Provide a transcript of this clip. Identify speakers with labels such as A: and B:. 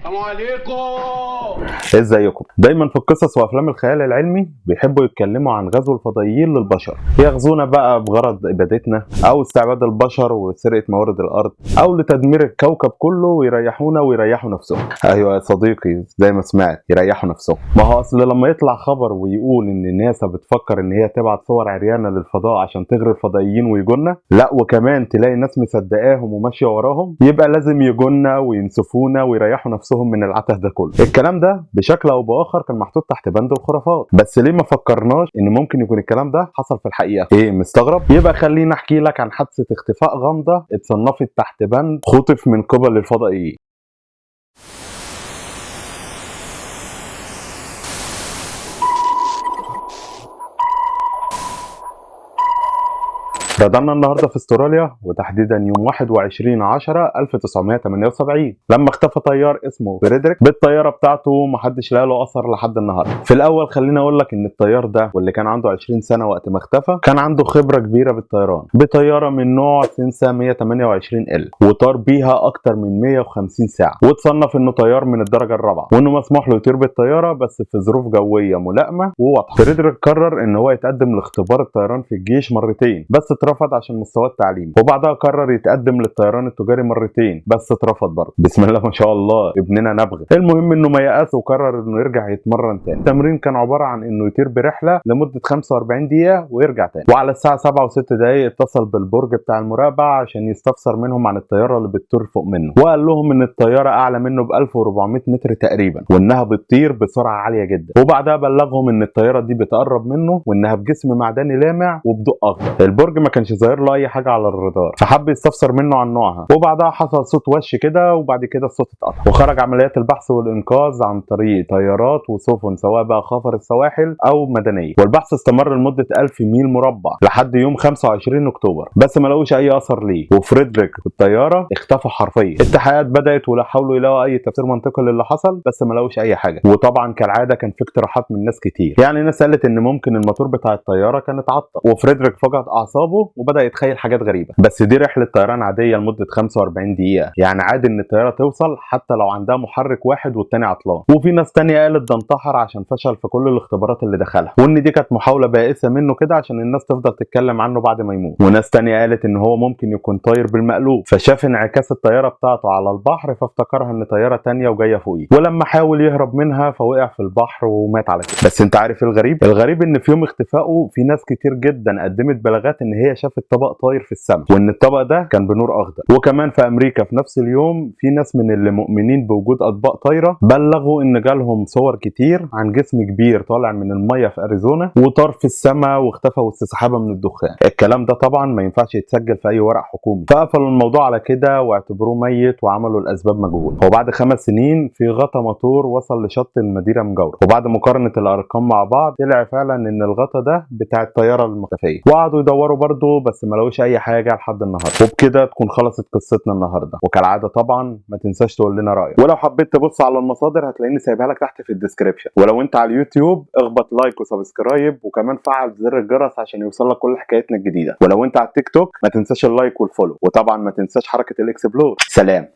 A: السلام عليكم.
B: ازيكم؟ دايما في القصص وافلام الخيال العلمي بيحبوا يتكلموا عن غزو الفضائيين للبشر، يغزونا بقى بغرض ابادتنا او استعباد البشر وسرقه موارد الارض او لتدمير الكوكب كله ويريحونا ويريحوا نفسهم. ايوه يا صديقي، زي ما سمعت، يريحوا نفسهم. ما هو اصل لما يطلع خبر ويقول ان ناسا بتفكر ان هي تبعت صور عريانه للفضاء عشان تغري الفضائيين ويجونا، لا وكمان تلاقي ناس مصدقاهم وماشيه وراهم، يبقى لازم يجونا وينسفونا ويريحوا نفسهم من العته ده كله. الكلام ده بشكل او باخر كان محطوط تحت بند الخرافات، بس ليه ما فكرناش ان ممكن يكون الكلام ده حصل في الحقيقه؟ ايه مستغرب؟ يبقى خليني احكي لك عن حادثه اختفاء غامضه اتصنفت تحت بند خطف من قبل الفضائيين. بدأنا النهارده في استراليا وتحديدا يوم 21/10/1978 لما اختفى طيار اسمه فريدريك بالطياره بتاعته، محدش لقى له اثر لحد النهارده. في الاول خليني اقول لك ان الطيار ده واللي كان عنده 20 سنه وقت ما اختفى كان عنده خبره كبيره بالطيران بطياره من نوع سينسا 128 ال، وطار بيها اكتر من 150 ساعه، وتصنف انه طيار من الدرجه الرابعه، وانه مسموح له يطير بالطياره بس في ظروف جويه ملائمه وواضحه. فريدريك قرر ان هو يتقدم لاختبار الطيران في الجيش مرتين بس اترفض عشان مستواه التعليمي، وبعدها قرر يتقدم للطيران التجاري مرتين بس اترفض برضه. بسم الله ما شاء الله، ابننا نبغى. المهم انه ما يأس وقرر انه يرجع يتمرن تاني. التمرين كان عباره عن انه يطير برحله لمده 45 دقيقه ويرجع تاني، وعلى الساعه 7:06 اتصل بالبرج بتاع المراقبه عشان يستفسر منهم عن الطياره اللي بتطير فوق منه، وقال لهم ان الطياره اعلى منه ب 1400 متر تقريبا، وانها بتطير بسرعه عاليه جدا. وبعدها بلغهم ان الطياره دي بتقرب منه وانها بجسم معدني لامع وبضوء اخضر. البرج ما كانش ظاهر له اي حاجه على الرادار، فحب يستفسر منه عن نوعها، وبعدها حصل صوت وش كده، وبعد كده الصوت اتقطع، وخرج عمليات البحث والانقاذ عن طريق طيارات وسفن سواء بقى خفر السواحل او مدنيه، والبحث استمر لمده 1000 ميل مربع لحد يوم 25 اكتوبر، بس ما لقوش اي اثر ليه، وفريدريك الطياره اختفى حرفيا. التحقيقات بدات ولا حاولوا يلاقوا اي تفسير منطقي للي حصل، بس ما لقوش اي حاجه. وطبعا كالعاده كان في اقتراحات من ناس كتير، يعني ناس قالت ان ممكن الموتور بتاع الطياره كان اتعطل وفريدريك فقد اعصابه وبدا يتخيل حاجات غريبه، بس دي رحله طيران عاديه لمده 45 دقيقه، يعني عادي ان الطياره توصل حتى لو عندها محرك واحد والتاني عطلان. وفي ناس تانية قالت ده انتحر عشان فشل في كل الاختبارات اللي دخلها، وان دي كانت محاوله بائسه منه كده عشان الناس تفضل تتكلم عنه بعد ما يموت. وناس تانية قالت ان هو ممكن يكون طاير بالمقلوب، فشاف انعكاس الطياره بتاعته على البحر فافتكرها ان طياره تانية وجايه فوقيه، ولما حاول يهرب منها فوقع في البحر ومات على كده. بس انت عارف ايه الغريب؟ الغريب ان في يوم اختفائه في ناس كتير جدا قدمت بلاغات ان هي شافت طبق طاير في السماء، وان الطبق ده كان بنور اخضر. وكمان في امريكا في نفس اليوم في ناس من اللي مؤمنين بوجود اطباق طايره بلغوا ان جالهم صور كتير عن جسم كبير طالع من الميه في اريزونا وطار في السماء واختفى وسط سحابه من الدخان. الكلام ده طبعا ما ينفعش يتسجل في اي ورق حكومي، فقفلوا الموضوع على كده واعتبروه ميت وعملوا الاسباب مجهوله. وبعد 5 سنين في غطا موتور وصل لشط المدينه مجاوره، وبعد مقارنه الارقام مع بعض طلع فعلا ان الغطا ده بتاع الطياره المختفيه، وقعدوا يدوروا برضه بس ما لقوش اي حاجه لحد النهارده. وبكده تكون خلصت قصتنا النهارده، وكالعاده طبعا ما تنساش تقول لنا رايك، ولو حبيت تبص على المصادر هتلاقيني سايبها لك تحت في الديسكريبشن، ولو انت على اليوتيوب اخبط لايك وسبسكرايب، وكمان فعل زر الجرس عشان يوصلك كل حكايتنا الجديده، ولو انت على التيك توك ما تنساش اللايك والفولو، وطبعا ما تنساش حركه الاكسبلور. سلام.